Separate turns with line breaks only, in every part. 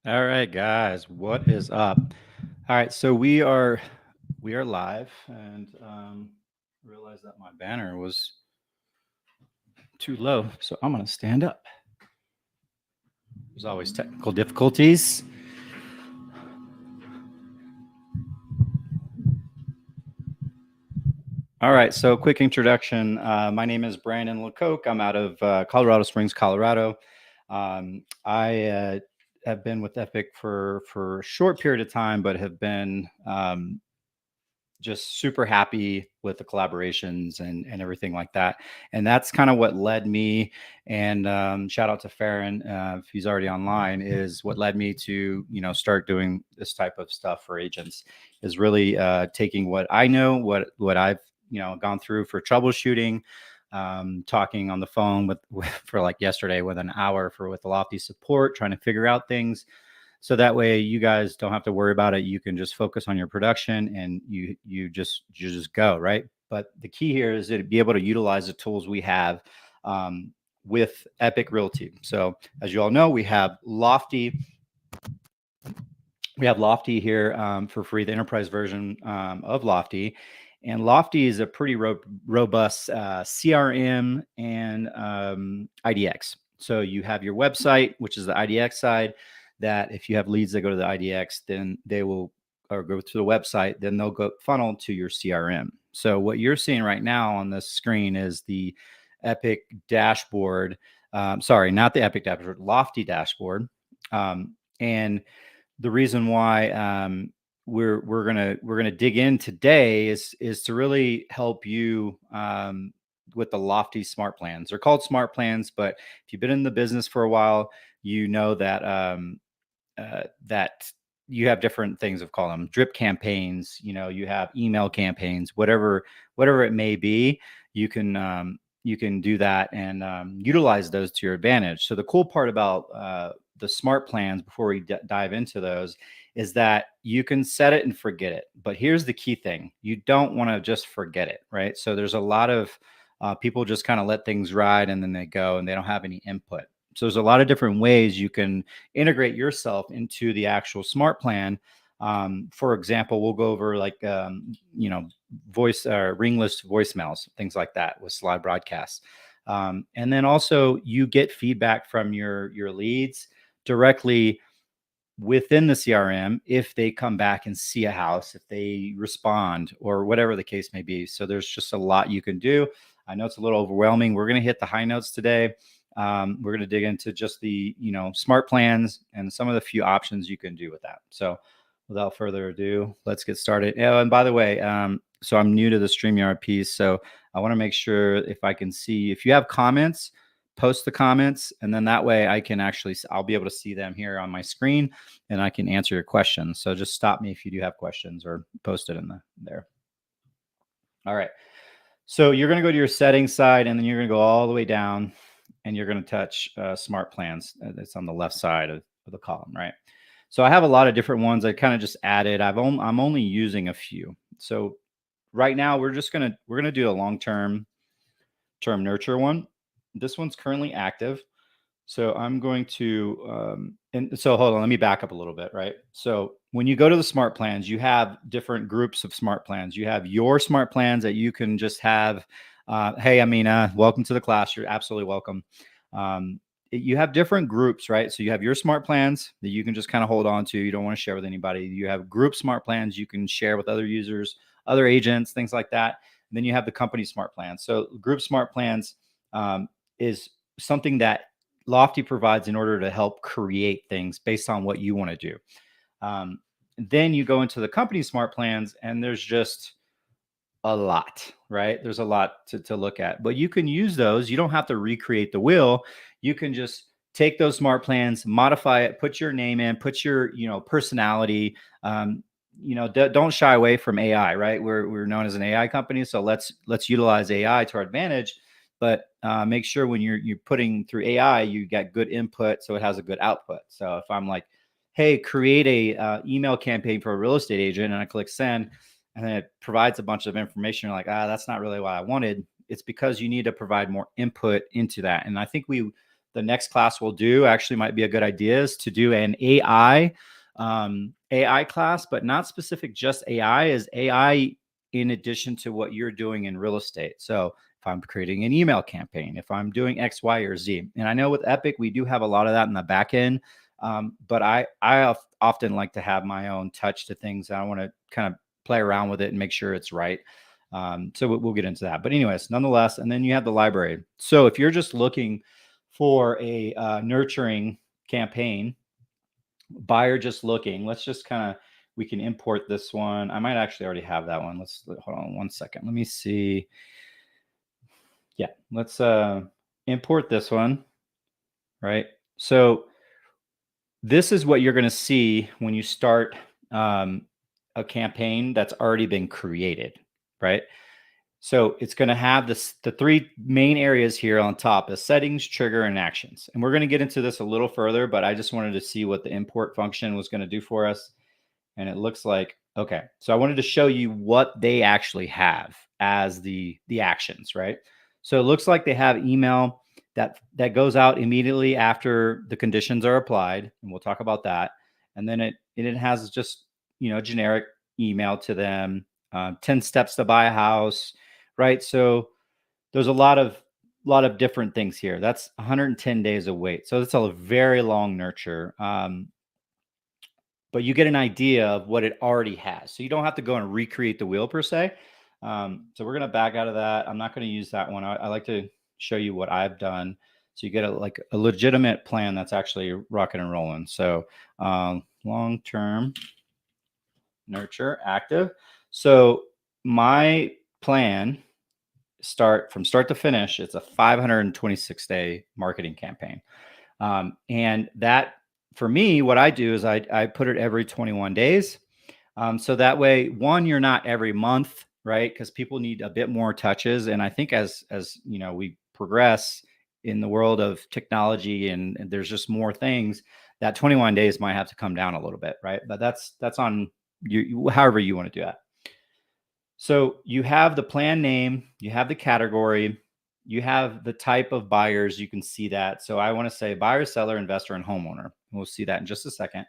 All right, guys, what is up? All right, so we are live, and realized that my banner was too low, so I'm gonna stand up. There's always technical difficulties. All right, so quick introduction. My name is Brandon Lecoq. I'm out of Colorado Springs, Colorado. I have been with Epic for a short period of time, but have been just super happy with the collaborations and everything like that. And that's kind of what led me. And shout out to Farron, if he's already online, is what led me to start doing this type of stuff for agents. Is really taking what I know, what I've gone through for troubleshooting. Talking on the phone with for like yesterday with an hour with the Lofty support, trying to figure out things, so that way you guys don't have to worry about it. You can just focus on your production and you just go, right? But the key here is to be able to utilize the tools we have with Epic Realty. So as you all know, we have Lofty here for free, the enterprise version of Lofty. And Lofty is a pretty robust CRM and IDX. So you have your website, which is the IDX side, that if you have leads that go to the IDX, then they will, or go to the website, then they'll go funnel to your CRM. So what you're seeing right now on this screen is the Epic dashboard. Sorry, not the Epic dashboard, Lofty dashboard. And the reason why we're gonna dig in today is to really help you with the Lofty smart plans. They're called smart plans, but if you've been in the business for a while, you know that you have different things of call them drip campaigns. You have email campaigns, whatever it may be. You can do that and utilize those to your advantage. So the cool part about the smart plans, before we dive into those, is that you can set it and forget it. But here's the key thing: you don't want to just forget it, right? So there's a lot of people just kind of let things ride and then they go and they don't have any input. So there's a lot of different ways you can integrate yourself into the actual smart plan. For example, we'll go over like voice ringless voicemails, things like that with slide broadcasts. And then also you get feedback from your leads directly within the CRM if they come back and see a house, if they respond, or whatever the case may be. So there's just a lot you can do. I know it's a little overwhelming. We're going to hit the high notes today. We're going to dig into just the smart plans and some of the few options you can do with that. So without further ado, let's get started. Oh, and by the way, so I'm new to the StreamYard piece, so I want to make sure if I can see, if you have comments, post the comments, and then that way I'll be able to see them here on my screen and I can answer your questions. So just stop me if you do have questions or post it in there. All right. So you're going to go to your settings side and then you're going to go all the way down and you're going to touch smart plans. It's on the left side of the column, right? So I have a lot of different ones I kind of just added. I'm only using a few. So right now we're going to do a long-term nurture one. This one's currently active. So I'm going to, and so hold on, let me back up a little bit, right? So when you go to the smart plans, you have different groups of smart plans. You have your smart plans that you can just have, hey, Amina, welcome to the class. You're absolutely welcome. You have different groups, right? So you have your smart plans that you can just kind of hold on to. You don't want to share with anybody. You have group smart plans you can share with other users, other agents, things like that. And then you have the company smart plans. So group smart plans is something that Lofty provides in order to help create things based on what you want to do. Then you go into the company smart plans and there's just a lot, right? There's a lot to look at, but you can use those. You don't have to recreate the wheel. You can just take those smart plans, modify it, put your name in, put your, personality. Don't shy away from AI, right? We're known as an AI company. So let's utilize AI to our advantage, but make sure when you're putting through AI, you get good input so it has a good output. So if I'm like, hey, create a email campaign for a real estate agent, and I click send, and then it provides a bunch of information, you're like, that's not really what I wanted. It's because you need to provide more input into that. And I think the next class we'll do actually might be a good idea is to do an AI class, but not specific just AI, is AI in addition to what you're doing in real estate. So if I'm creating an email campaign, if I'm doing X, Y, or Z, and I know with Epic, we do have a lot of that in the back end. But I often like to have my own touch to things. I want to kind of play around with it and make sure it's right. So we'll get into that. But anyways, nonetheless, and then you have the library. So if you're just looking for a nurturing campaign, buyer just looking, let's just kind of, we can import this one. I might actually already have that one. Let's hold on one second. Let me see. Yeah, let's import this one, right? So this is what you're going to see when you start a campaign that's already been created, right? So it's going to have the three main areas here on top: is settings, trigger, and actions. And we're going to get into this a little further, but I just wanted to see what the import function was going to do for us. And it looks like, okay, so I wanted to show you what they actually have as the actions, right? So it looks like they have email that goes out immediately after the conditions are applied, and we'll talk about that. And then it has just, generic email to them, 10 steps to buy a house, right? So there's a lot of different things here. That's 110 days of wait. So it's a very long nurture. But you get an idea of what it already has. So you don't have to go and recreate the wheel per se. So we're going to back out of that. I'm not going to use that one. I like to show you what I've done. So you get a legitimate plan that's actually rocking and rolling. So long-term nurture active. So my plan from start to finish, it's a 526-day marketing campaign. And that, for me, what I do is I put it every 21 days. So that way, one, you're not every month, right? Because people need a bit more touches. And I think as we progress in the world of technology and there's just more things, that 21 days might have to come down a little bit, right? But that's on you, however you want to do that. So you have the plan name, you have the category, you have the type of buyers. You can see that. So I want to say buyer, seller, investor, and homeowner. We'll see that in just a second.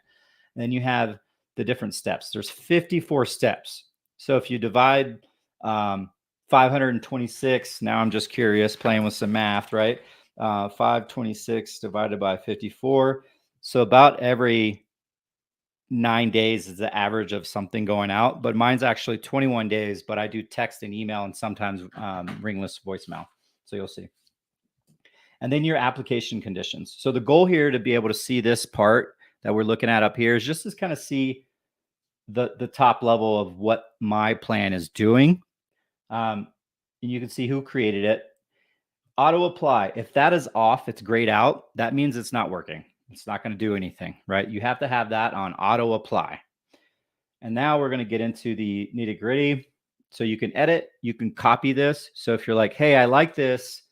And then you have the different steps. There's 54 steps. So if you divide 526, now I'm just curious, playing with some math, right? 526 divided by 54. So about every 9 days is the average of something going out, but mine's actually 21 days, but I do text and email and sometimes ringless voicemail. So you'll see. And then your application conditions. So the goal here to be able to see this part that we're looking at up here is just to kind of see the top level of what my plan is doing. And you can see who created it. Auto apply. If that is off, it's grayed out. That means it's not working. It's not going to do anything, right? You have to have that on auto apply. And now we're going to get into the nitty gritty. So you can edit, you can copy this. So if you're like, hey, I like this,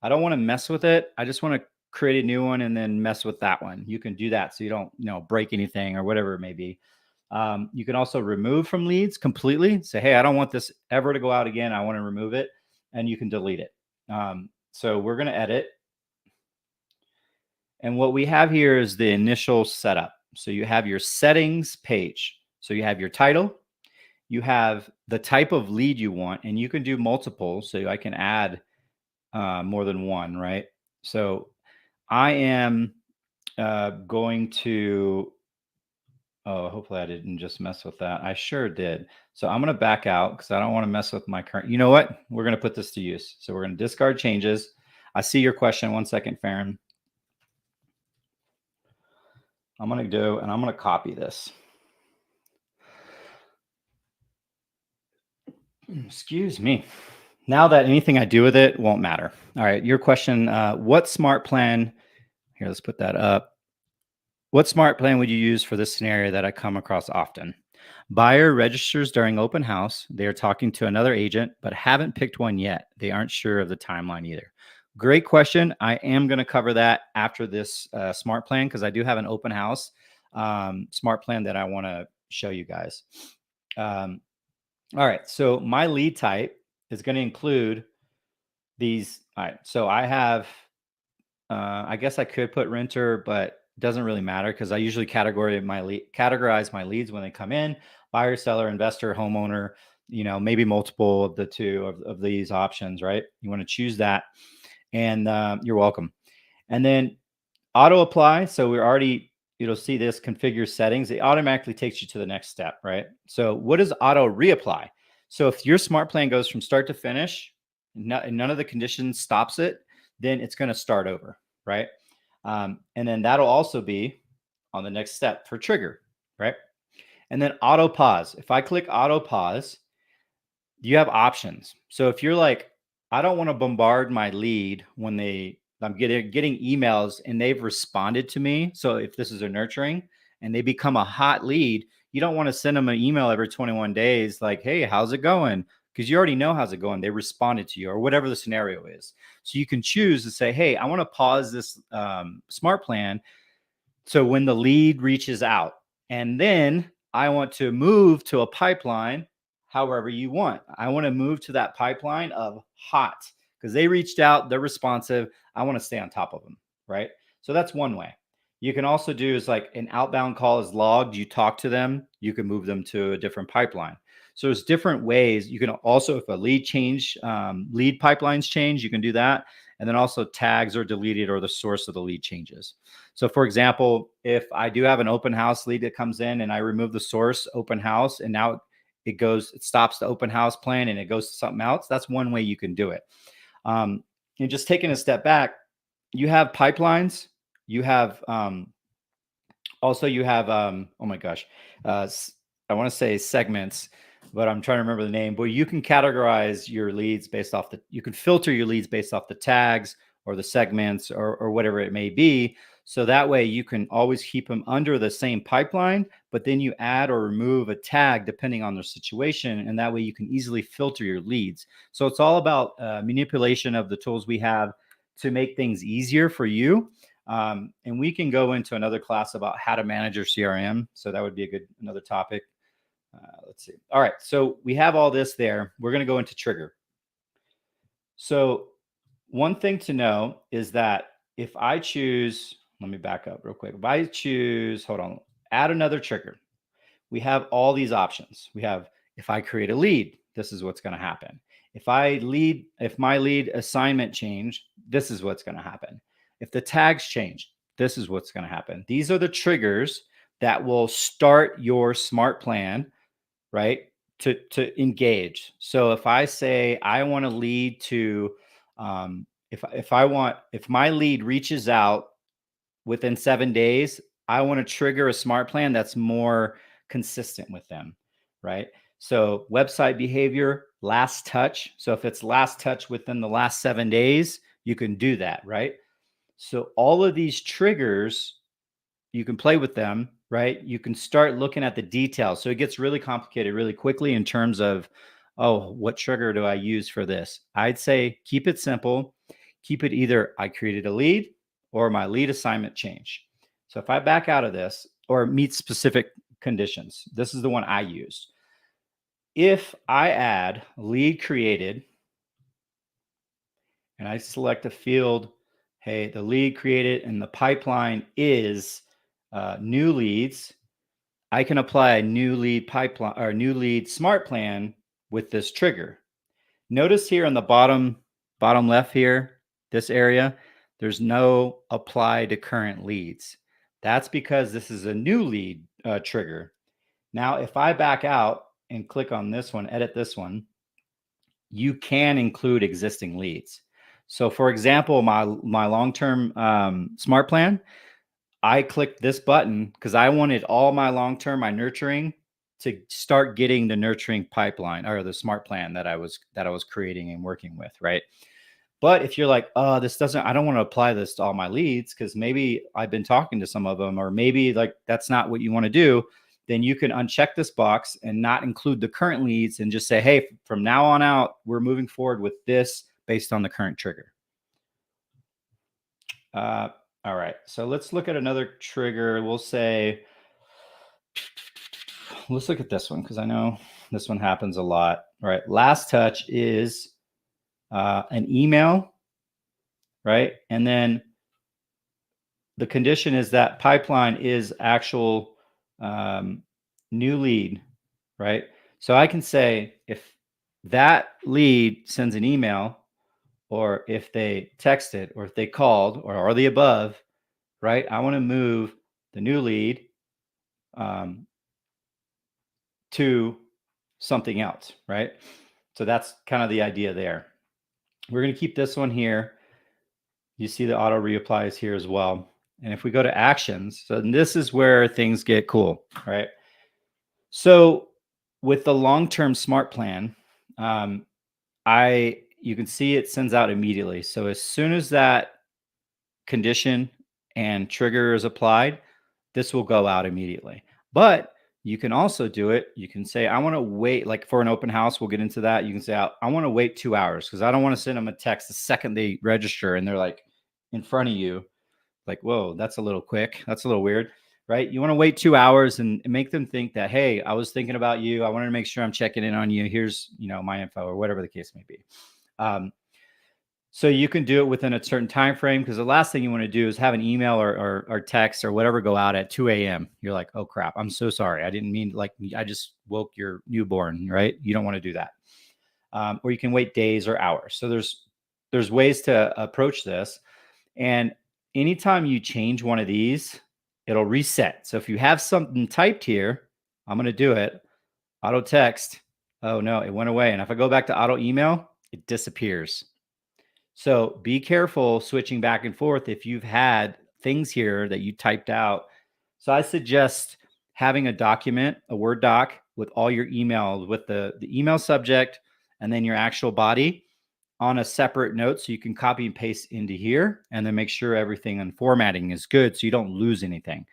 I don't want to mess with it, I just want to create a new one and then mess with that one, you can do that. So you don't, break anything or whatever it may be. You can also remove from leads completely. Say, hey, I don't want this ever to go out again. I want to remove it. And you can delete it. So we're going to edit. And what we have here is the initial setup. So you have your settings page. So you have your title, you have the type of lead you want, and you can do multiple. So I can add more than one, right? So I am going to, hopefully I didn't just mess with that. I sure did. So I'm going to back out because I don't want to mess with my current, you know what? We're going to put this to use. So we're going to discard changes. I see your question. 1 second, Farron. I'm going to copy this. Excuse me. Now that anything I do with it won't matter. All right. Your question, what smart plan, here, let's put that up. What smart plan would you use for this scenario that I come across often? Buyer registers during open house. They are talking to another agent, but haven't picked one yet. They aren't sure of the timeline either. Great question. I am going to cover that after this smart plan because I do have an open house smart plan that I want to show you guys. All right. So my lead type is going to include these. All right. So I have I guess I could put renter, but it doesn't really matter because I usually categorize my leads when they come in: buyer, seller, investor, homeowner, maybe multiple of the two of these options, right? You want to choose that, and you're welcome. And then auto apply. So we're already, you'll see this configure settings. It automatically takes you to the next step, right? So what is auto reapply? So if your smart plan goes from start to finish, and none of the conditions stops it, then it's going to start over, right? And then that'll also be on the next step for trigger, right? And then auto pause. If I click auto pause, you have options. So if you're like, I don't want to bombard my lead when I'm getting emails and they've responded to me. So if this is a nurturing and they become a hot lead, you don't want to send them an email every 21 days like, hey, how's it going? Because you already know how's it going. They responded to you or whatever the scenario is. So you can choose to say, hey, I want to pause this smart plan. So when the lead reaches out, and then I want to move to a pipeline however you want. I want to move to that pipeline of hot because they reached out, they're responsive. I want to stay on top of them, right? So that's one way. You can also do is like an outbound call is logged. You talk to them, you can move them to a different pipeline. So there's different ways. You can also, if a lead pipelines change, you can do that. And then also tags are deleted or the source of the lead changes. So for example, if I do have an open house lead that comes in and I remove the source open house and now it stops the open house plan and it goes to something else, that's one way you can do it. And just taking a step back, you have pipelines, you have oh my gosh, I want to say segments, but I'm trying to remember the name. But you can categorize your leads you can filter your leads based off the tags or the segments or whatever it may be. So that way you can always keep them under the same pipeline, but then you add or remove a tag depending on their situation. And that way you can easily filter your leads. So it's all about manipulation of the tools we have to make things easier for you. And we can go into another class about how to manage your CRM. So that would be another topic. Let's see. All right. So we have all this there. We're going to go into trigger. So one thing to know is that if I choose, let me back up real quick. If I choose, add another trigger, we have all these options. We have, if I create a lead, this is what's going to happen. If my lead assignment change, this is what's going to happen. If the tags change, this is what's going to happen. These are the triggers that will start your smart plan, right? To engage. So if I say I want to lead to, if my lead reaches out within 7 days, I want to trigger a smart plan that's more consistent with them, right? So website behavior, last touch. So if it's last touch within the last 7 days, you can do that, right? So all of these triggers, you can play with them, right? You can start looking at the details. So it gets really complicated really quickly in terms of, oh, what trigger do I use for this? I'd say keep it simple. Keep it either I created a lead or my lead assignment change. So if I back out of this or meet specific conditions, this is the one I used. If I add lead created and I select a field, hey, the lead created and the pipeline is new leads, I can apply a new lead pipeline or new lead smart plan with this trigger. Notice here on the bottom left here, this area, there's no apply to current leads. That's because this is a new lead trigger. Now, if I back out and click on this one, edit this one, you can include existing leads. So for example, my long-term smart plan, I clicked this button because I wanted all my long-term, my nurturing, to start getting the nurturing pipeline or the smart plan that I was creating and working with, right? But if you're like, oh, I don't want to apply this to all my leads because maybe I've been talking to some of them, or maybe like that's not what you want to do, then you can uncheck this box and not include the current leads and just say, hey, from now on out, we're moving forward with this based on the current trigger. All right, so let's look at another trigger. Let's look at this one because I know this one happens a lot. All right, last touch is an email, right? And then the condition is that pipeline is actual new lead, right? So I can say if that lead sends an email, or if they texted, or if they called, or are the above, right? I want to move the new lead to something else, right? So that's kind of the idea there. We're going to keep this one here. You see the auto reapplies here as well. And if we go to actions, so this is where things get cool, right? So with the long-term smart plan, you can see it sends out immediately. So as soon as that condition and trigger is applied, this will go out immediately. But you can also do it. You can say, I want to wait, like for an open house, we'll get into that. You can say, I want to wait 2 hours because I don't want to send them a text the second they register and they're like in front of you. Like, whoa, that's a little quick. That's a little weird, right? You want to wait 2 hours and make them think that, hey, I was thinking about you. I wanted to make sure I'm checking in on you. Here's, my info, or whatever the case may be. So you can do it within a certain time frame, because the last thing you want to do is have an email or text or whatever go out at 2 a.m. You're like, oh crap, I'm so sorry. I didn't mean, like, I just woke your newborn, right? You don't want to do that. Or you can wait days or hours. So there's ways to approach this. And anytime you change one of these, it'll reset. So if you have something typed here, I'm going to do it. Auto text. Oh no, it went away. And if I go back to auto email, it disappears. So be careful switching back and forth if you've had things here that you typed out. So I suggest having a document, a Word doc with all your emails, with the email subject and then your actual body on a separate note, so you can copy and paste into here and then make sure everything and formatting is good so you don't lose anything.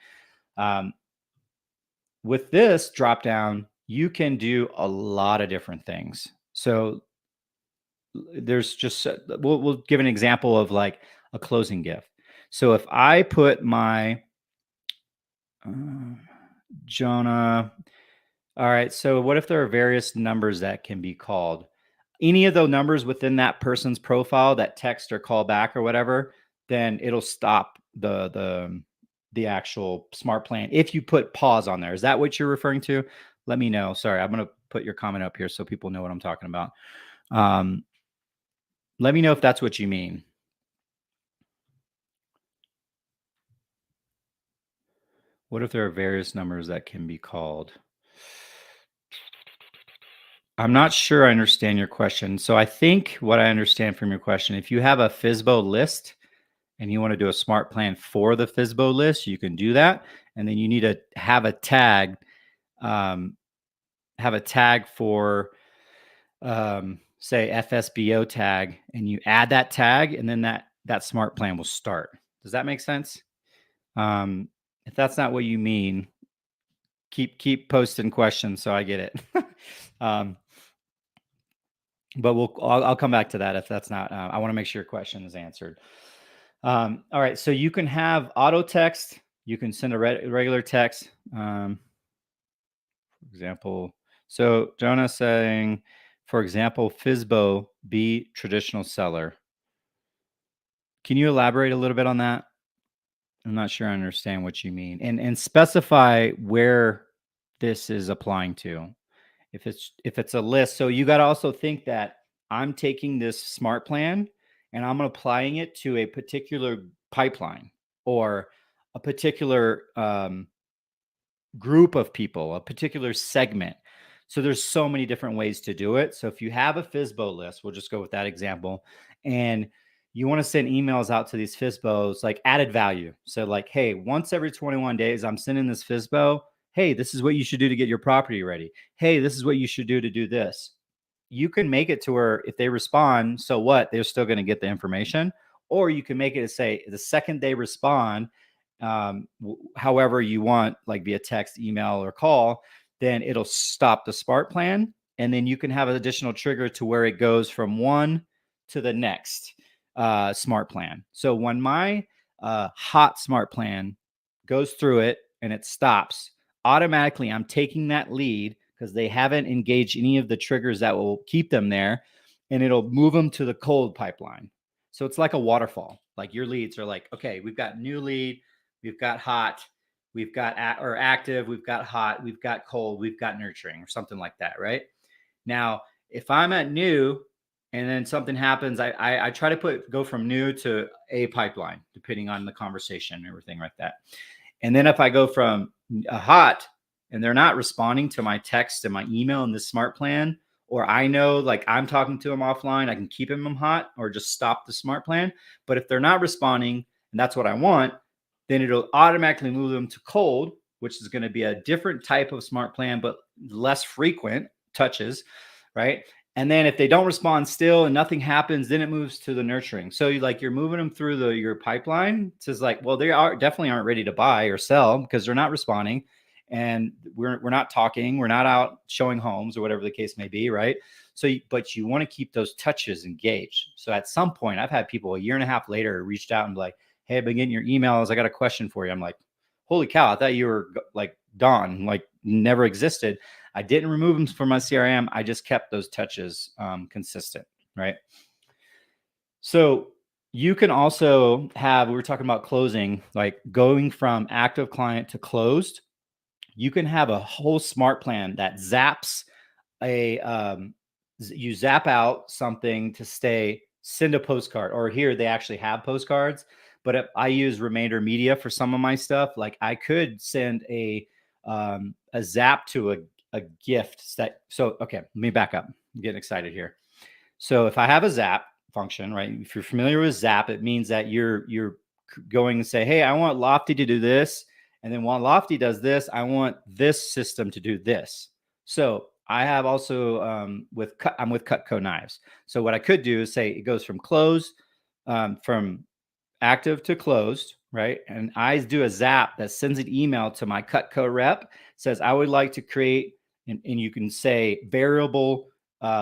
With this drop down, you can do a lot of different things. So there's just, we'll give an example of like a closing gift. So if I put my Jonah, all right, so what if there are various numbers that can be called? Any of those numbers within that person's profile, that text or call back or whatever, then it'll stop the actual smart plan if you put pause on there. Is that what you're referring to? Let me know. Sorry, I'm going to put your comment up here so people know what I'm talking about. Let me know if that's what you mean. What if there are various numbers that can be called? I'm not sure I understand your question. So I think what I understand from your question, if you have a FSBO list and you want to do a smart plan for the FSBO list, you can do that. And then you need to have a tag, for, say, FSBO tag, and you add that tag, and then that smart plan will start. Does that make sense? If that's not what you mean, keep posting questions so I get it. But I'll come back to that if that's not. I want to make sure your question is answered. All right, so you can have auto text. You can send a regular text. For example, so Jonah saying, for example, FSBO be traditional seller. Can you elaborate a little bit on that? I'm not sure I understand what you mean, and specify where this is applying to. If it's a list, so you got to also think that I'm taking this smart plan and I'm applying it to a particular pipeline or a particular group of people, a particular segment. So there's so many different ways to do it. So if you have a FSBO list, we'll just go with that example, and you want to send emails out to these FSBOs, like added value. So like, hey, once every 21 days, I'm sending this FSBO. Hey, this is what you should do to get your property ready. Hey, this is what you should do to do this. You can make it to where if they respond, so what? They're still going to get the information. Or you can make it to say the second they respond, however you want, like via text, email, or call, then it'll stop the smart plan. And then you can have an additional trigger to where it goes from one to the next smart plan. So when my hot smart plan goes through it and it stops, automatically I'm taking that lead because they haven't engaged any of the triggers that will keep them there, and it'll move them to the cold pipeline. So it's like a waterfall. Like your leads are like, okay, we've got new lead. we've got hot, we've got or active, we've got hot, we've got cold, we've got nurturing, or something like that, right? Now, if I'm at new and then something happens, I try to go from new to a pipeline, depending on the conversation and everything like that. And then if I go from a hot and they're not responding to my text and my email in the smart plan, or I know like I'm talking to them offline, I can keep them hot or just stop the smart plan. But if they're not responding and that's what I want, then it'll automatically move them to cold, which is going to be a different type of smart plan, but less frequent touches, right? And then if they don't respond still and nothing happens, then it moves to the nurturing. So you're moving them through your pipeline. It says like, well, they definitely aren't ready to buy or sell because they're not responding. And we're not talking, we're not out showing homes or whatever the case may be, right? So, but you want to keep those touches engaged. So at some point, I've had people a year and a half later reached out and be like, hey, I've been getting your emails. I got a question for you. I'm like, holy cow, I thought you were like gone, like never existed. I didn't remove them from my CRM. I just kept those touches consistent, right? So you can also have, we were talking about closing, like going from active client to closed. You can have a whole smart plan that zaps you zap out something to send a postcard, or here they actually have postcards, but if I use remainder media for some of my stuff, like I could send a zap to a gift that, so, okay, let me back up. I'm getting excited here. So if I have a zap function, right? If you're familiar with zap, it means that you're going to say, hey, I want Lofty to do this. And then while Lofty does this, I want this system to do this. So I have also I'm with Cutco knives. So what I could do is say it goes from closed, from active to closed, right? And I do a zap that sends an email to my Cutco rep, says I would like to create, and you can say variable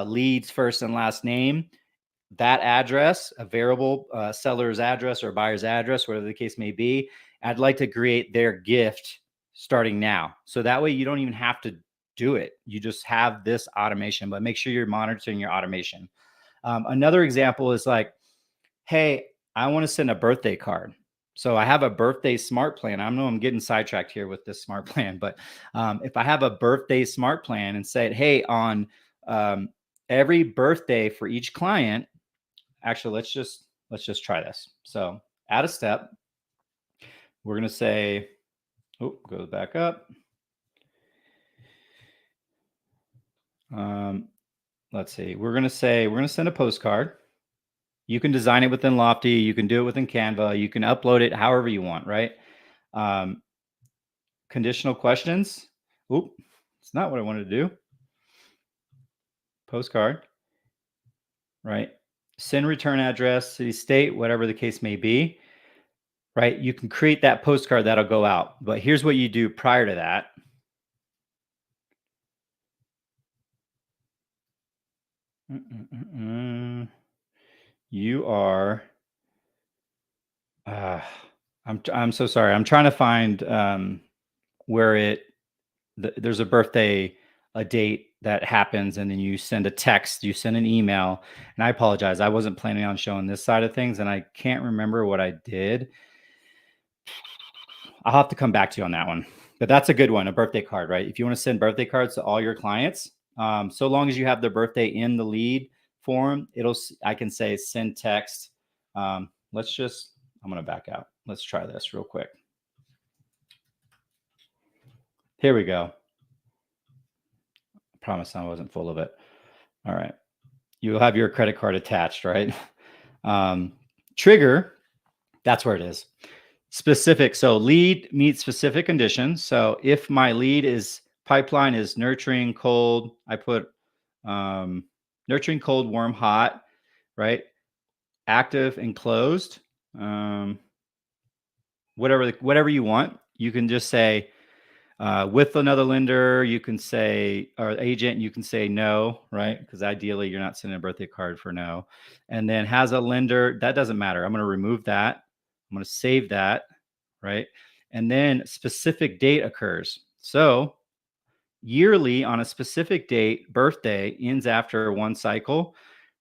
leads first and last name, that address, a variable seller's address or buyer's address, whatever the case may be. I'd like to create their gift starting now. So that way you don't even have to do it. You just have this automation, but make sure you're monitoring your automation. Another example is like, hey, I want to send a birthday card. So I have a birthday smart plan. I know I'm getting sidetracked here with this smart plan, but if I have a birthday smart plan and say, hey, on every birthday for each client, actually, let's just try this. So add a step. We're going to say, oh, go back up. Let's see. We're going to send a postcard. You can design it within Lofty. You can do it within Canva. You can upload it however you want, right? Conditional questions. Oop, it's not what I wanted to do. Postcard, right? Send return address, city, state, whatever the case may be, right? You can create that postcard that'll go out. But here's what you do prior to that. You are, I'm so sorry. I'm trying to find where there's a birthday, a date that happens, and then you send a text, you send an email. And I apologize. I wasn't planning on showing this side of things, and I can't remember what I did. I'll have to come back to you on that one. But that's a good one, a birthday card, right? If you want to send birthday cards to all your clients, so long as you have the birthday in the lead form, I can say send text. I'm going to back out. Let's try this real quick. Here we go. I promise I wasn't full of it. All right. You'll have your credit card attached, right? Trigger, that's where it is. Specific. So lead meets specific conditions. So if my lead pipeline is nurturing, cold, I put nurturing, cold, warm, hot, right? Active and closed, whatever you want. You can just say with another lender, you can say, or agent, you can say no, right? Because ideally you're not sending a birthday card for no. And then has a lender, that doesn't matter. I'm going to remove that. I'm going to save that, right? And then specific date occurs. So yearly on a specific date, birthday ends after one cycle,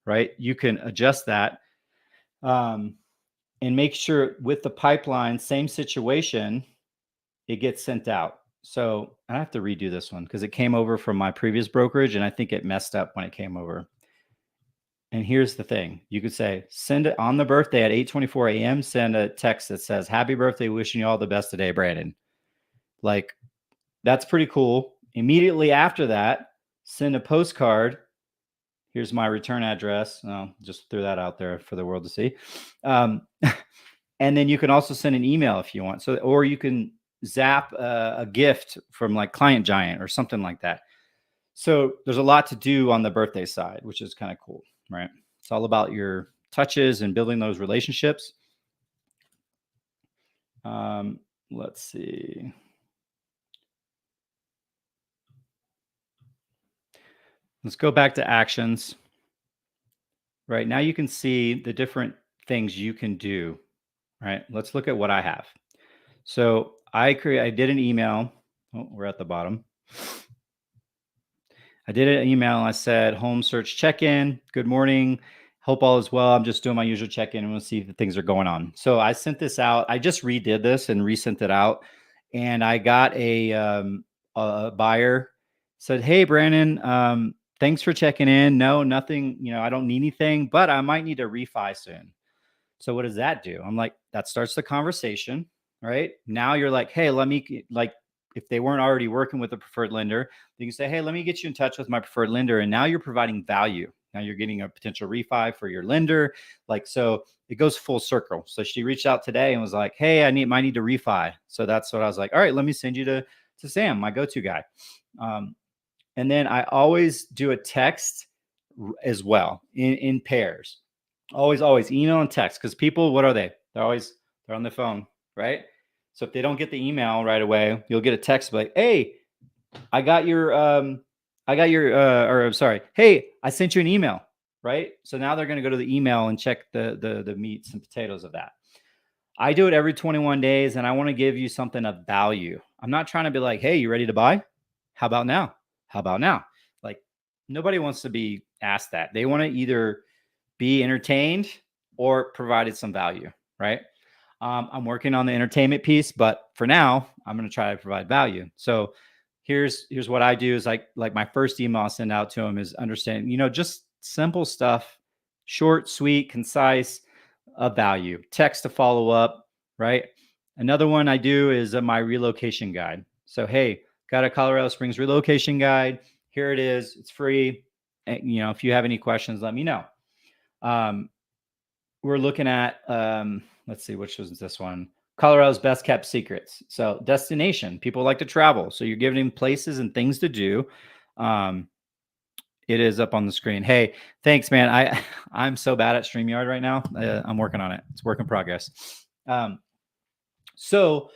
right? You can adjust that. and make sure with the pipeline, same situation, it gets sent out. So I have to redo this one because it came over from my previous brokerage and I think it messed up when it came over. And here's the thing. You could say, send it on the birthday at 8:24 a.m. Send a text that says, happy birthday, wishing you all the best today, Brandon. Like, that's pretty cool. Immediately after that, send a postcard. Here's my return address. I'll just throw that out there for the world to see. And then you can also send an email if you want. So, or you can zap a gift from like Client Giant or something like that. So there's a lot to do on the birthday side, which is kind of cool, right? It's all about your touches and building those relationships. Let's see. Let's go back to actions. Right now you can see the different things you can do, right? Let's look at what I have. So I did an email. Oh, we're at the bottom. I did an email. I said, home search check-in. Good morning. Hope all is well. I'm just doing my usual check-in and we'll see if things are going on. So I sent this out. I just redid this and resent it out. And I got a buyer said, hey, Brandon, thanks for checking in. No, nothing, I don't need anything, but I might need a refi soon. So what does that do? I'm like, that starts the conversation, right? Now you're like, hey, let me, like, if they weren't already working with a preferred lender, you can say, hey, let me get you in touch with my preferred lender. And now you're providing value. Now you're getting a potential refi for your lender. Like, so it goes full circle. So she reached out today and was like, hey, I might need to refi. So that's what I was like, all right, let me send you to Sam, my go-to guy. And then I always do a text as well in pairs. Always email and text, because people, what are they? They're on the phone, right? So if they don't get the email right away, you'll get a text like, hey, hey, I sent you an email, right? So now they're going to go to the email and check the meats and potatoes of that. I do it every 21 days and I want to give you something of value. I'm not trying to be like, hey, you ready to buy? How about now? Like, nobody wants to be asked that. They want to either be entertained or provided some value, right? I'm working on the entertainment piece, but for now, I'm going to try to provide value. So here's what I do is like my first email I send out to them is understand, just simple stuff, short, sweet, concise, of value. Text to follow up, right? Another one I do is my relocation guide. So, hey, got a Colorado Springs relocation guide. Here it is. It's free. And, if you have any questions, let me know. We're looking at, let's see, which was this one? Colorado's best kept secrets. So destination, people like to travel. So you're giving them places and things to do. It is up on the screen. Hey, thanks, man. I'm so bad at StreamYard right now. I'm working on it. It's work in progress. So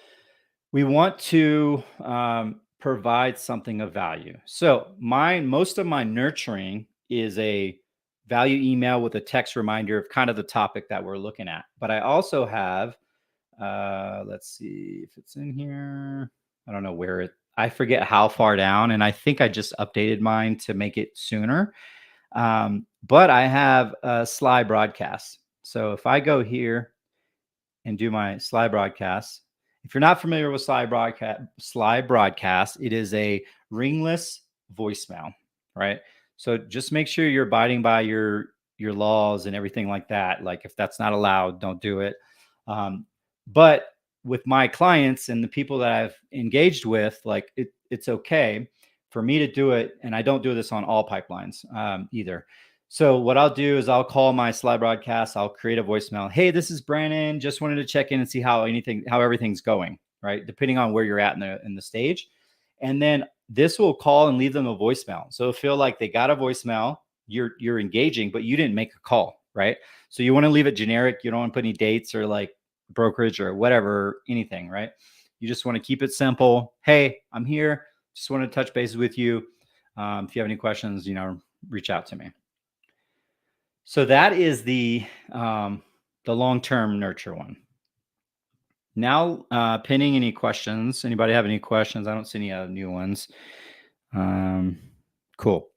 we want to provide something of value. So most of my nurturing is a value email with a text reminder of kind of the topic that we're looking at. But I also have, let's see if it's in here. I don't know where I forget how far down, and I think I just updated mine to make it sooner. But I have a slide broadcast. So if I go here and do my slide broadcast, if you're not familiar with slide broadcast, it is a ringless voicemail, right? So just make sure you're abiding by your laws and everything like that. Like if that's not allowed, don't do it. But with my clients and the people that I've engaged with, like it's okay for me to do it. And I don't do this on all pipelines either. So what I'll do is I'll call my slide broadcast. I'll create a voicemail. Hey, this is Brandon. Just wanted to check in and see how everything's going, right? Depending on where you're at in the stage. And then this will call and leave them a voicemail. So it'll feel like they got a voicemail, you're engaging, but you didn't make a call, right? So you want to leave it generic. You don't want to put any dates or like brokerage or whatever, anything, right? You just want to keep it simple. Hey, I'm here. Just want to touch bases with you. If you have any questions, reach out to me. So that is the long-term nurture one. Now, pinning any questions. Anybody have any questions? I don't see any new ones. Cool.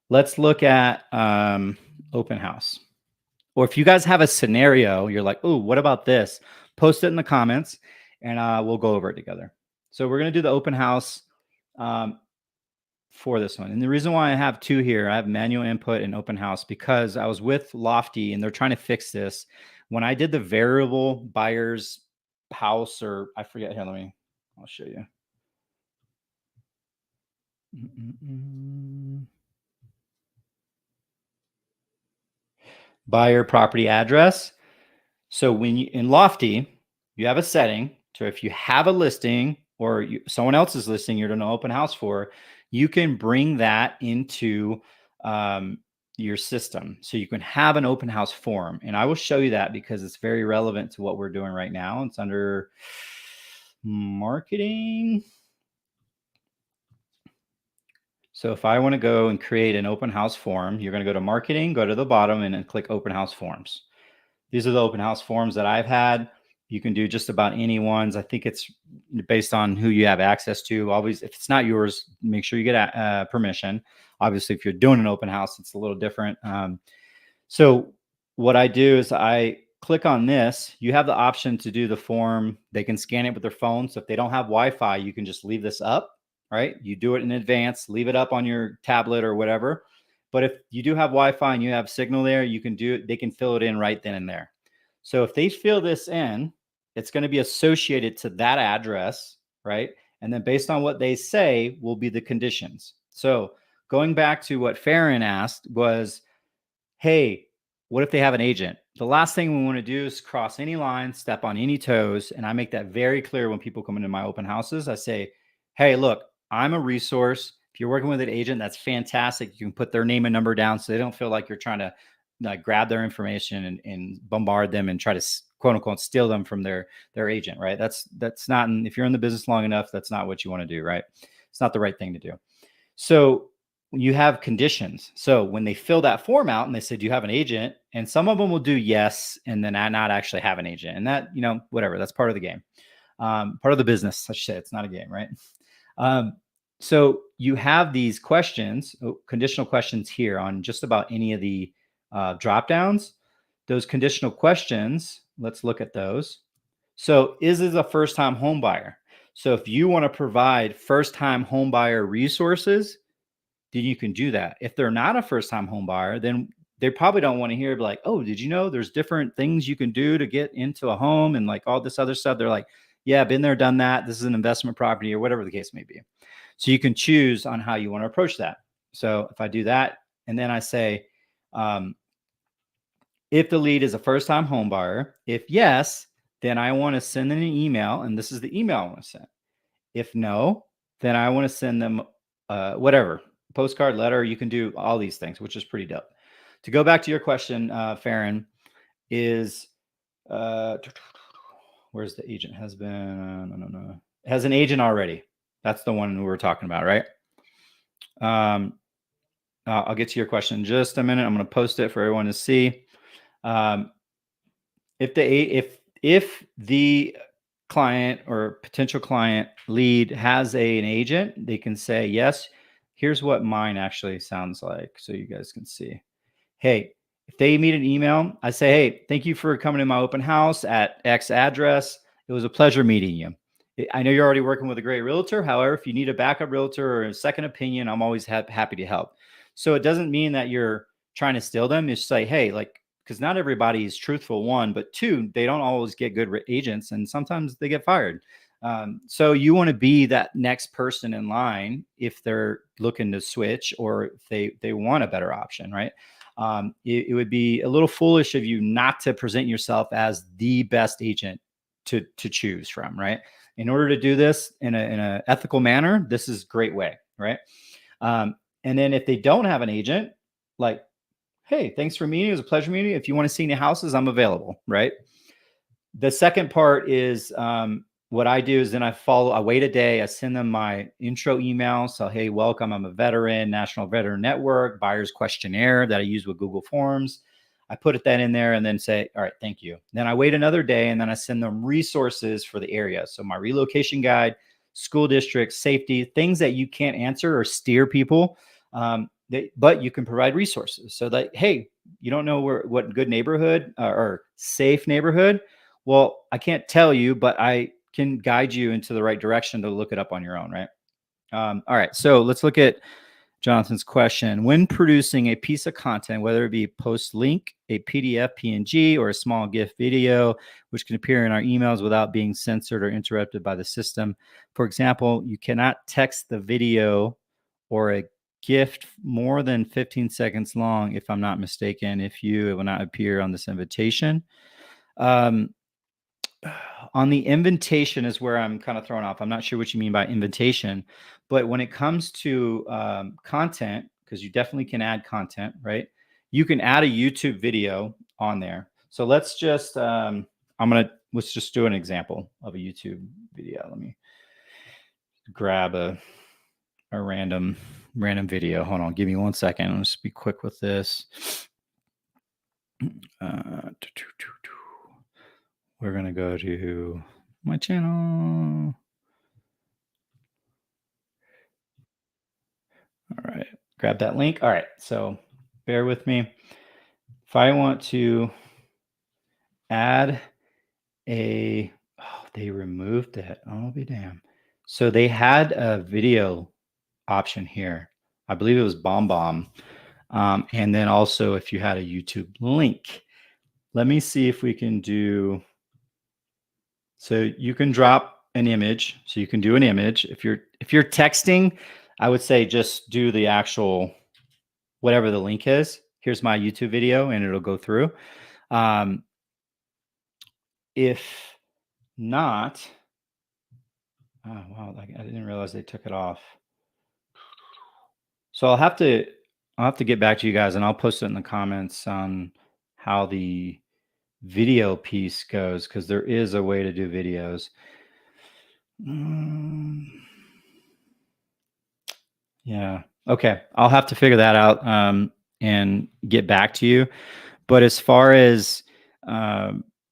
Let's look at open house Or if you guys have a scenario, you're like, oh, what about this? Post it in the comments and we'll go over it together. So we're going to do the open house for this one. And the reason why I have two here, I have manual input and open house, because I was with Lofty and they're trying to fix this. When I did the variable buyer's house, or I forget here, I'll show you. Buyer property address. So when you in Lofty, you have a setting. So if you have a listing or someone else's listing you're doing an open house for, you can bring that into your system. So you can have an open house form. And I will show you that because it's very relevant to what we're doing right now. It's under marketing. So if I want to go and create an open house form, you're going to go to marketing, go to the bottom and then click open house forms. These are the open house forms that I've had. You can do just about any ones. I think it's based on who you have access to. Always, if it's not yours, make sure you get permission. Obviously, if you're doing an open house, it's a little different. So what I do is I click on this. You have the option to do the form. They can scan it with their phone. So if they don't have Wi-Fi, you can just leave this up, right? You do it in advance, leave it up on your tablet or whatever. But if you do have Wi-Fi and you have signal there, you can do it. They can fill it in right then and there. So if they fill this in, it's going to be associated to that address, right? And then based on what they say will be the conditions. So going back to what Farron asked was, hey, what if they have an agent? The last thing we want to do is cross any line, step on any toes. And I make that very clear when people come into my open houses. I say, hey, look, I'm a resource. If you're working with an agent, that's fantastic. You can put their name and number down so they don't feel like you're trying to grab their information and bombard them and try to quote unquote steal them from their agent, right? That's not, if you're in the business long enough, that's not what you want to do, right? It's not the right thing to do. So you have conditions. So when they fill that form out and they say, do you have an agent? And some of them will do yes, and then not actually have an agent. And that, whatever, that's part of the game. Part of the business, I should say. It's not a game, right? So you have these questions, conditional questions here on just about any of the drop downs. Those conditional questions, let's look at those. So is this a first-time home buyer? So if you want to provide first-time home buyer resources, then you can do that. If they're not a first-time home buyer, then they probably don't want to hear like, oh, did you know there's different things you can do to get into a home and like all this other stuff? They're like, yeah, been there, done that. This is an investment property or whatever the case may be. So you can choose on how you want to approach that. So if I do that, and then I say, if the lead is a first-time home buyer, if yes, then I want to send them an email, and this is the email I want to send. If no, then I want to send them whatever, postcard, letter. You can do all these things, which is pretty dope. To go back to your question, Farron, is where's the agent? Has been no. It has an agent already. That's the one we were talking about, right? I'll get to your question in just a minute. I'm going to post it for everyone to see. If the client or potential client lead has an agent, they can say yes. Here's what mine actually sounds like, so you guys can see. Hey, if they meet an email, I say, hey, thank you for coming to my open house at X address. It was a pleasure meeting you. I know you're already working with a great realtor. However, if you need a backup realtor or a second opinion, I'm always happy to help. So it doesn't mean that you're trying to steal them. It's like, hey, like, because not everybody is truthful, one, but two, they don't always get good agents and sometimes they get fired. So you want to be that next person in line if they're looking to switch or if they want a better option, right? It would be a little foolish of you not to present yourself as the best agent to choose from, right? In order to do this in a ethical manner, this is a great way, right? And then if they don't have an agent, like, hey, thanks for meeting. It was a pleasure meeting. If you want to see any houses, I'm available, right? The second part is what I do is then I wait a day. I send them my intro email. So, hey, welcome. I'm a veteran, National Veteran Network, buyer's questionnaire that I use with Google Forms. I put that in there and then say, all right, thank you. Then I wait another day and then I send them resources for the area. So my relocation guide, school district, safety, things that you can't answer or steer people. but you can provide resources so that, hey, you don't know what good neighborhood or safe neighborhood. Well, I can't tell you, but I can guide you into the right direction to look it up on your own, right? All right, so let's look at Jonathan's question. When producing a piece of content, whether it be post link, a PDF, PNG, or a small GIF video, which can appear in our emails without being censored or interrupted by the system. For example, you cannot text the video or a GIF more than 15 seconds long, if I'm not mistaken. If you, it will not appear on this invitation. On the invitation is where I'm kind of thrown off. I'm not sure what you mean by invitation, but when it comes to content, because you definitely can add content, right? You can add a YouTube video on there. So let's just, let's just do an example of a YouTube video. Let me grab a random video. Hold on, give me 1 second. Let's be quick with this. We're going to go to my channel. All right, grab that link. All right, so bear with me. If I want to add a, oh, they removed it. Oh, be damn. So they had a video option here. I believe it was Bomb. And then also if you had a YouTube link. Let me see if we can do, so you can drop an image. So you can do an image. If you're texting, I would say just do the actual, whatever the link is. Here's my YouTube video and it'll go through. If not, oh, wow, I didn't realize they took it off. So I'll have to get back to you guys and I'll post it in the comments on how the video piece goes, because there is a way to do videos. Yeah. Okay. I'll have to figure that out and get back to you. But as far as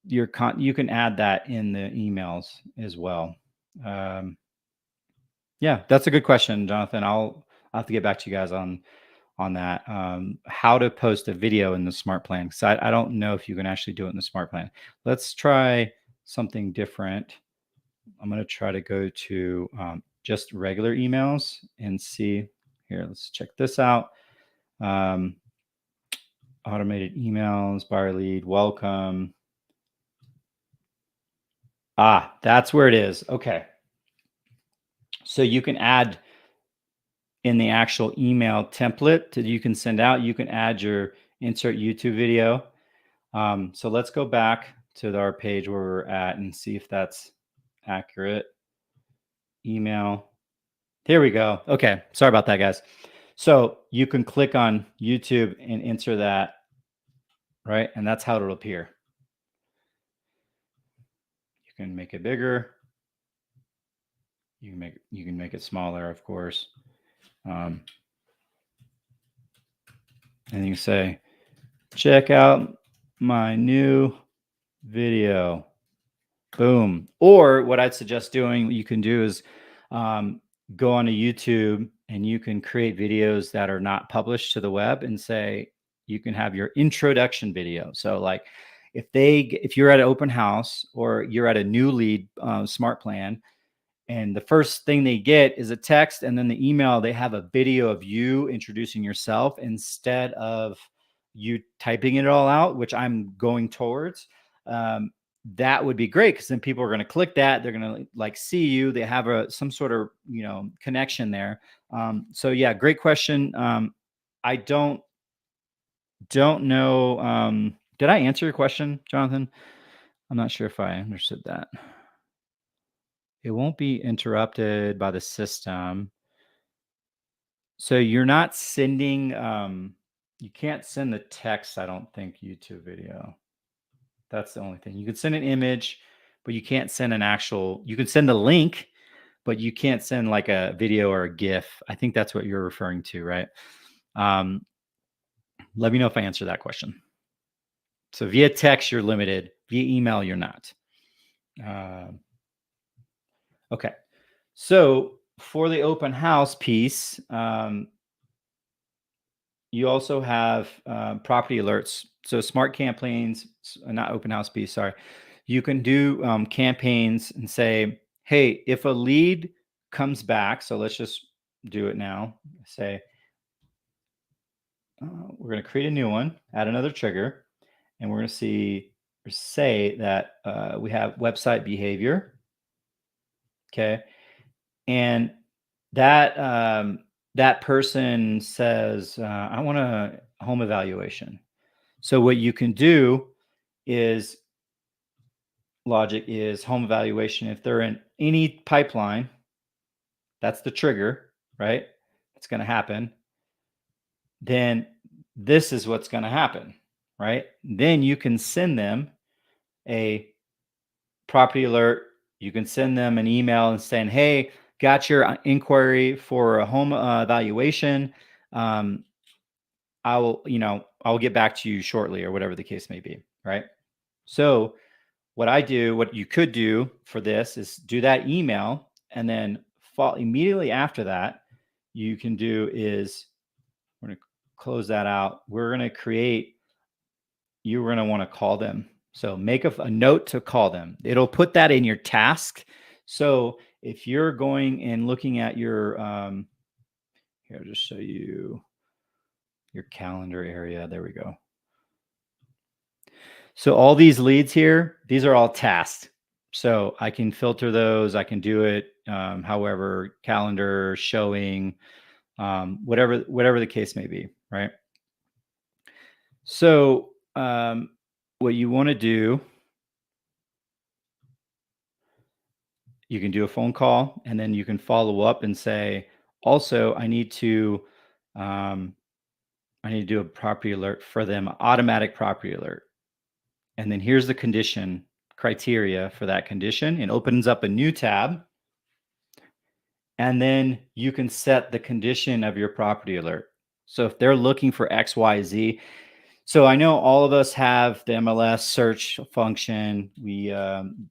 you can add that in the emails as well. Yeah, that's a good question, Jonathan. I'll have to get back to you guys on that. How to post a video in the smart plan, because I don't know if you can actually do it in the smart plan. Let's try something different. I'm going to try to go to just regular emails and see here. Let's check this out. Automated emails, buyer lead, welcome. Ah, that's where it is. Okay. So you can add in the actual email template that you can send out, you can add your insert YouTube video. So let's go back to our page where we're at and see if that's accurate. Email. Here we go. Okay. Sorry about that, guys. So you can click on YouTube and enter that, right? And that's how it'll appear. You can make it bigger. You can make it smaller, of course. And you say, check out my new video. Boom. Or what I'd suggest doing, what you can do is go onto YouTube and you can create videos that are not published to the web and say, you can have your introduction video. So like if you're at an open house or you're at a new lead smart plan, and the first thing they get is a text, and then the email, they have a video of you introducing yourself instead of you typing it all out, which I'm going towards. That would be great, because then people are going to click that. They're going to like see you. They have some sort of connection there. So yeah, great question. I don't know. Did I answer your question, Jonathan? I'm not sure if I understood that. It won't be interrupted by the system. So you're not sending, you can't send the text, I don't think, YouTube video. That's the only thing. You could send an image, but you can't send an actual, you can send a link, but you can't send like a video or a GIF. I think that's what you're referring to, right? Let me know if I answer that question. So via text, you're limited. Via email, you're not. Okay. So for the open house piece, you also have property alerts. So smart campaigns, not open house piece, sorry. You can do campaigns and say, hey, if a lead comes back, so let's just do it now. Say, we're going to create a new one, add another trigger, and we're going to say that we have website behavior. Okay. And that person says, I want a home evaluation. So what you can do is logic is home evaluation. If they're in any pipeline, that's the trigger, right? It's going to happen. Then this is what's going to happen, right? Then you can send them a property alert. You can send them an email and saying, hey, got your inquiry for a home evaluation. I'll get back to you shortly, or whatever the case may be, right? So what you could do for this is do that email, and then immediately after that, you can do is, we're going to close that out. You're going to want to call them. So make a note to call them. It'll put that in your task. So if you're going and looking at your, here, I'll just show you your calendar area. There we go. So all these leads here, these are all tasks. So I can filter those. I can do it however, calendar, showing, whatever the case may be, right? So what you want to do, you can do a phone call, and then you can follow up and say, also, I need to do a property alert for them, automatic property alert. And then here's the condition criteria for that condition. It opens up a new tab. And then you can set the condition of your property alert. So if they're looking for X, Y, Z, so I know all of us have the MLS search function. We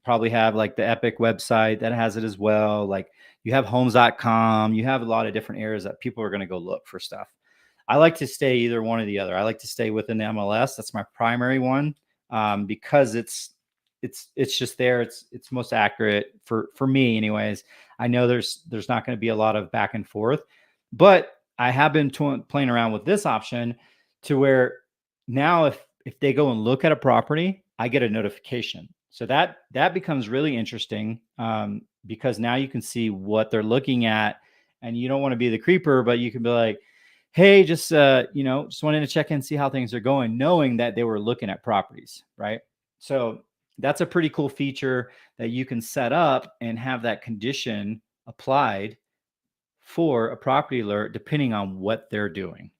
probably have like the Epic website that has it as well. Like you have homes.com, you have a lot of different areas that people are going to go look for stuff. I like to stay either one or the other. I like to stay within the MLS. That's my primary one because it's just there. It's most accurate for me anyways. I know there's not going to be a lot of back and forth, but I have been playing around with this option to where now if they go and look at a property, I get a notification. So that becomes really interesting because now you can see what they're looking at, and you don't want to be the creeper, but you can be like, hey, just just wanted to check in, see how things are going, knowing that they were looking at properties, right? So that's a pretty cool feature that you can set up and have that condition applied for a property alert depending on what they're doing.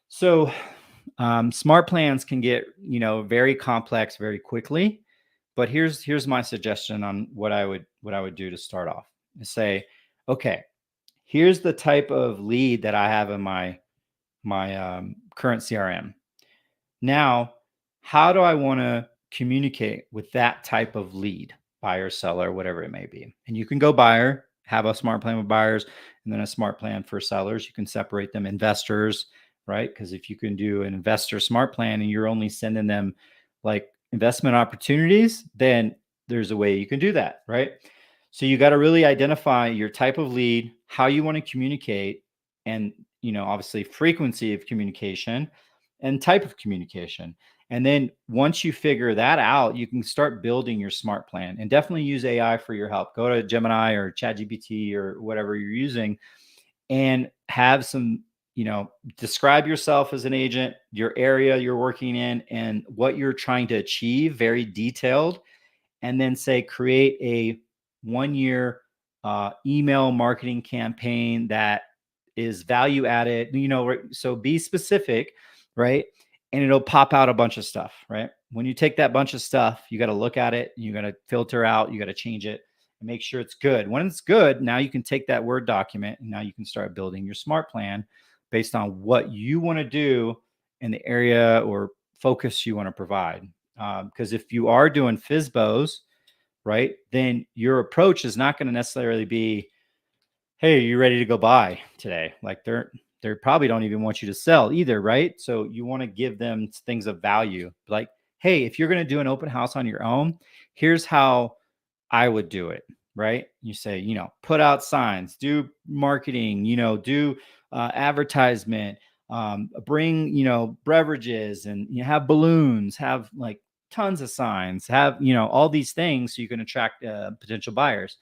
So smart plans can get very complex very quickly, but here's my suggestion on what I would do to start off. Say, okay, here's the type of lead that I have in my current CRM. Now, how do I want to communicate with that type of lead, buyer, seller, whatever it may be? And you can go buyer, have a smart plan with buyers, and then a smart plan for sellers. You can separate them, investors, right? Because if you can do an investor smart plan and you're only sending them like investment opportunities, then there's a way you can do that, right? So you got to really identify your type of lead, how you want to communicate, and obviously frequency of communication and type of communication. And then once you figure that out, you can start building your smart plan, and definitely use AI for your help. Go to Gemini or ChatGPT or whatever you're using and have some, describe yourself as an agent, your area you're working in, and what you're trying to achieve, very detailed. And then say, create a 1-year email marketing campaign that is value added, so be specific, right? And it'll pop out a bunch of stuff, right? When you take that bunch of stuff, you got to look at it, you got to filter out, you got to change it and make sure it's good. When it's good, now you can take that Word document and now you can start building your smart plan based on what you want to do in the area or focus you want to provide. Because if you are doing FSBOs, right, then your approach is not going to necessarily be, hey, are you ready to go buy today? Like they're they probably don't even want you to sell either, right? So you want to give them things of value. Like, hey, if you're going to do an open house on your own, here's how I would do it, right? You say, put out signs, do marketing, do advertisement, bring, beverages, and have balloons, have like tons of signs, have, all these things so you can attract potential buyers.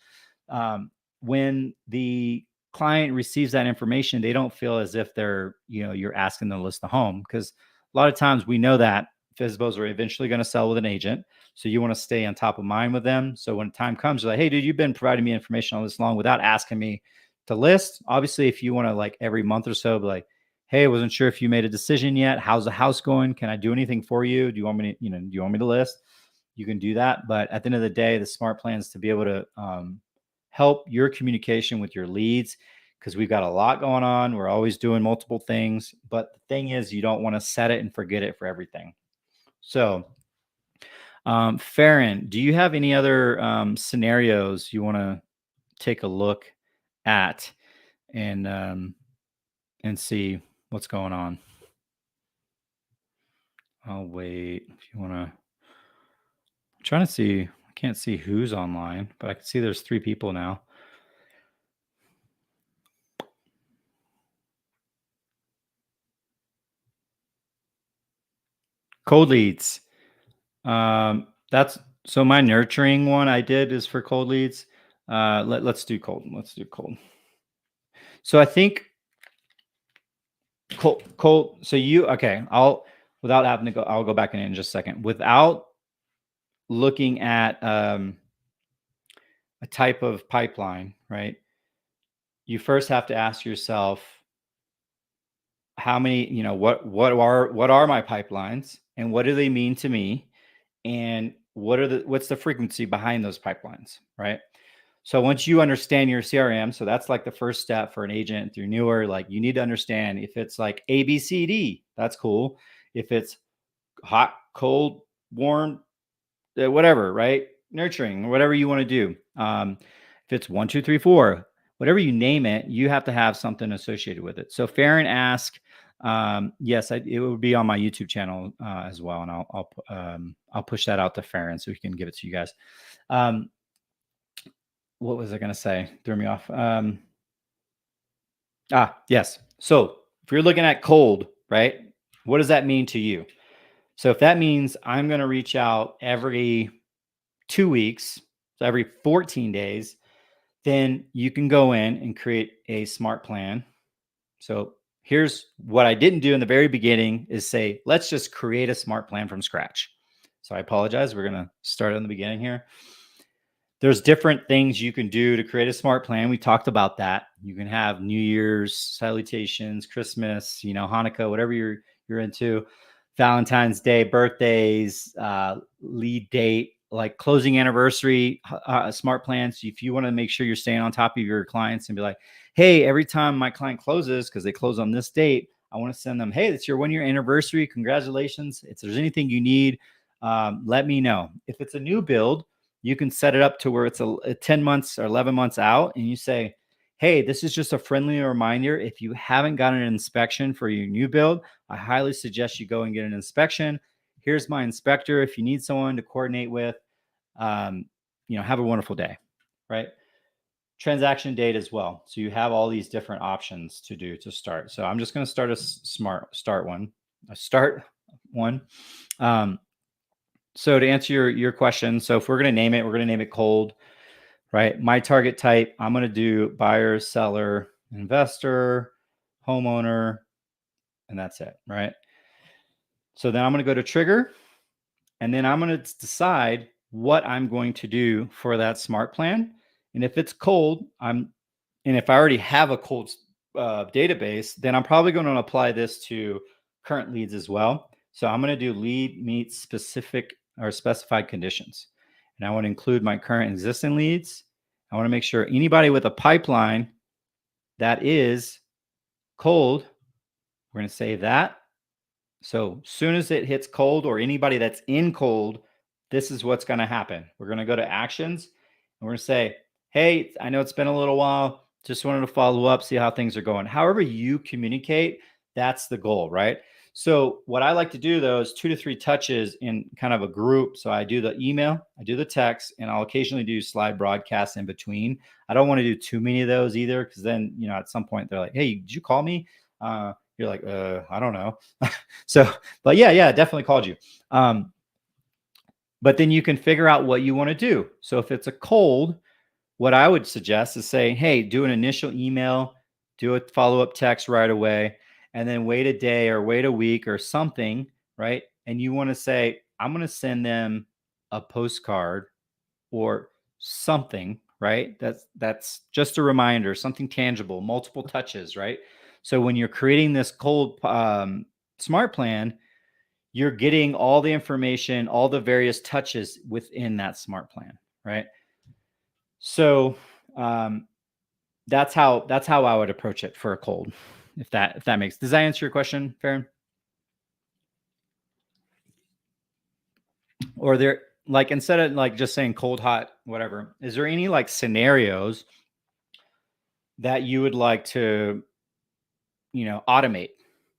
When the client receives that information, they don't feel as if they're, you're asking them to list the home, because a lot of times we know that FSBOs are eventually going to sell with an agent. So you want to stay on top of mind with them. So when time comes, you're like, hey, dude, you've been providing me information all this long without asking me to list. Obviously, if you want to, like, every month or so, be like, hey, I wasn't sure if you made a decision yet. How's the house going? Can I do anything for you? Do you want me to, do you want me to list? You can do that. But at the end of the day, the smart plan is to be able to help your communication with your leads, because we've got a lot going on. We're always doing multiple things. But the thing is, you don't want to set it and forget it for everything. So, Farron, do you have any other scenarios you want to take a look at and see what's going on? I'll wait if you want to. I'm trying to see. I can't see who's online, but I can see there's 3 people now. Cold leads. That's so my nurturing one I did is for cold leads. Let's do cold. Let's do cold. So I think cold. So I'll without having to go. I'll go back in just a second. Without looking at a type of pipeline, right? You first have to ask yourself, how many, what are my pipelines, and what do they mean to me, and what's the frequency behind those pipelines, right? So once you understand your CRM, so that's like the first step for an agent. If you're newer, like, you need to understand if it's like A, B, C, D, that's cool. If it's hot, cold, warm, whatever, right? Nurturing, whatever you want to do. If it's 1, 2, 3, 4, whatever you name it, you have to have something associated with it. So Farron asked, yes, it would be on my YouTube channel as well, and I'll push that out to Farron so he can give it to you guys. What was I going to say? Threw me off. Yes. So if you're looking at cold, right? What does that mean to you? So if that means I'm going to reach out every 2 weeks, so every 14 days, then you can go in and create a smart plan. So here's what I didn't do in the very beginning is say, let's just create a smart plan from scratch. So I apologize. We're going to start in the beginning here. There's different things you can do to create a smart plan. We talked about that. You can have New Year's salutations, Christmas, Hanukkah, whatever you're into, Valentine's Day, birthdays, lead date, like closing anniversary, smart plans. If you want to make sure you're staying on top of your clients and be like, hey, every time my client closes, because they close on this date, I want to send them, hey, it's your 1-year anniversary. Congratulations. If there's anything you need, let me know. If it's a new build, you can set it up to where it's a 10 months or 11 months out. And you say, hey, this is just a friendly reminder. If you haven't gotten an inspection for your new build, I highly suggest you go and get an inspection. Here's my inspector. If you need someone to coordinate with, have a wonderful day, right? Transaction date as well. So you have all these different options to do to start. So I'm just going to start a start one. So to answer your question, so if we're going to name it, we're going to name it cold, right? My target type, I'm going to do buyer, seller, investor, homeowner, and that's it, right? So then I'm going to go to trigger, and then I'm going to decide what I'm going to do for that smart plan. And if it's cold, and if I already have a cold database, then I'm probably going to apply this to current leads as well. So I'm going to do lead meets specific or specified conditions. And I want to include my current existing leads. I want to make sure anybody with a pipeline that is cold, we're going to save that. So as soon as it hits cold, or anybody that's in cold, this is what's going to happen. We're going to go to actions, and we're going to say, hey, I know it's been a little while. Just wanted to follow up, see how things are going. However you communicate, that's the goal, right? So what I like to do though is 2 to 3 touches in kind of a group. So I do the email, I do the text, and I'll occasionally do slide broadcasts in between. I don't want to do too many of those either, because then, at some point they're like, "Hey, did you call me?" You're like, I don't know. So, but yeah, definitely called you. But then you can figure out what you want to do. So if it's a cold, what I would suggest is saying, hey, do an initial email, do a follow-up text right away, and then wait a day or wait a week or something, right? And you want to say, I'm going to send them a postcard or something, right? That's just a reminder, something tangible, multiple touches, right? So when you're creating this cold smart plan, you're getting all the information, all the various touches within that smart plan, right? So that's how I would approach it for a cold. If that makes, does that answer your question, Farron? Or there, like, instead of like just saying cold, hot, whatever, is there any like scenarios that you would like to, automate?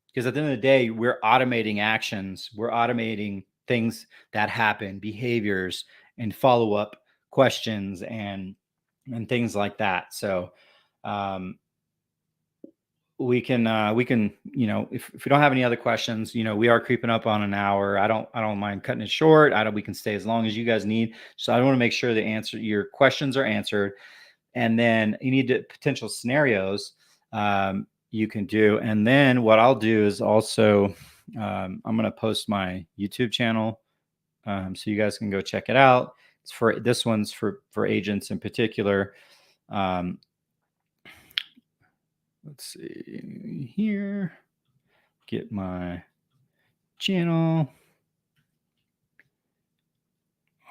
Because at the end of the day, we're automating actions, we're automating things that happen, behaviors, and follow up questions and things like that. So we can if we don't have any other questions, we are creeping up on an hour. I don't mind cutting it short. We can stay as long as you guys need. So I want to make sure the answer your questions are answered, and then you need to potential scenarios you can do. And then what I'll do is also I'm going to post my YouTube channel so you guys can go check it out. It's for this one's for agents in particular. Let's see here. Get my channel.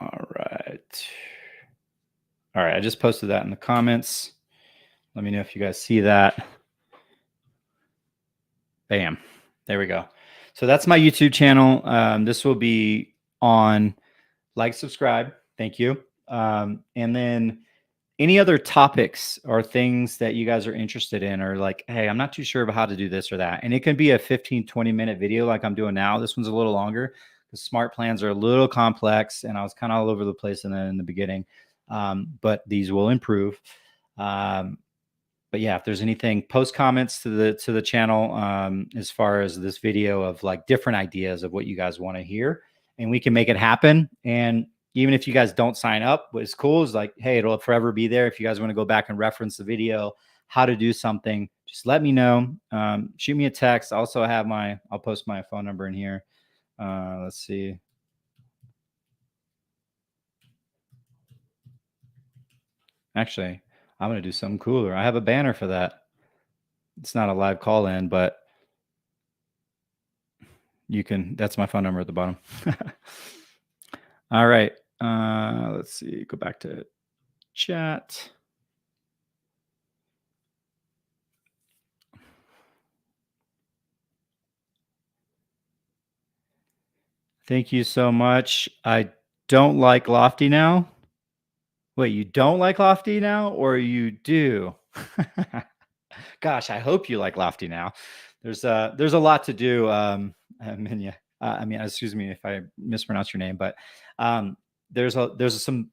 All right. All right. I just posted that in the comments. Let me know if you guys see that. Bam. There we go. So that's my YouTube channel. This will be on. Like, subscribe. Thank you. And then any other topics or things that you guys are interested in, or like, hey, I'm not too sure about how to do this or that. And it can be a 15-20 minute video like I'm doing now. This one's a little longer. The smart plans are a little complex, and I was kind of all over the place in the beginning. But these will improve. But yeah, if there's anything, post comments to the channel as far as this video of like different ideas of what you guys want to hear, and we can make it happen. And even if you guys don't sign up, what's cool is like, hey, it'll forever be there. If you guys want to go back and reference the video, how to do something, just let me know. Shoot me a text. Also have I'll post my phone number in here. Let's see. Actually, I'm going to do something cooler. I have a banner for that. It's not a live call in, but that's my phone number at the bottom. All right. Let's see. Go back to chat. Thank you so much. I don't like Lofty now. Wait, you don't like Lofty now, or you do? Gosh, I hope you like Lofty now. There's a lot to do. Excuse me if I mispronounce your name, but there's some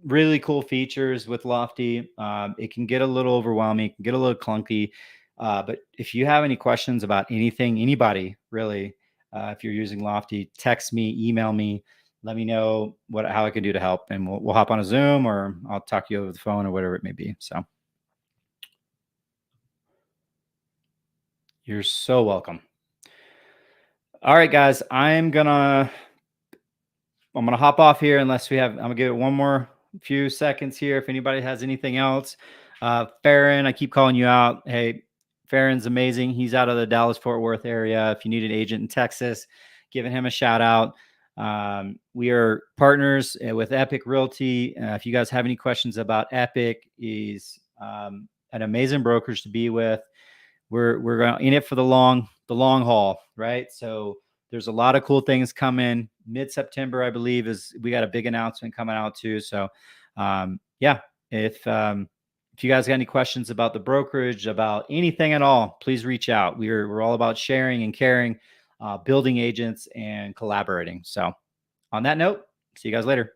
really cool features with Lofty. It can get a little overwhelming, it can get a little clunky. But if you have any questions about anything, anybody really, if you're using Lofty, text me, email me, let me know how I can do to help, and we'll hop on a Zoom, or I'll talk to you over the phone, or whatever it may be. So you're so welcome. All right, guys, I'm gonna hop off here unless I'm gonna give it one more few seconds here. If anybody has anything else, Farron, I keep calling you out. Hey, Farron's amazing. He's out of the Dallas-Fort Worth area. If you need an agent in Texas, giving him a shout out. We are partners with Epic Realty. If you guys have any questions about Epic, is an amazing brokerage to be with. We're in it for the long haul, right? So there's a lot of cool things coming. Mid-September, I believe, we got a big announcement coming out too. So yeah, if If you guys got any questions about the brokerage, about anything at all, please reach out. We're all about sharing and caring, building agents and collaborating. So on that note, see you guys later.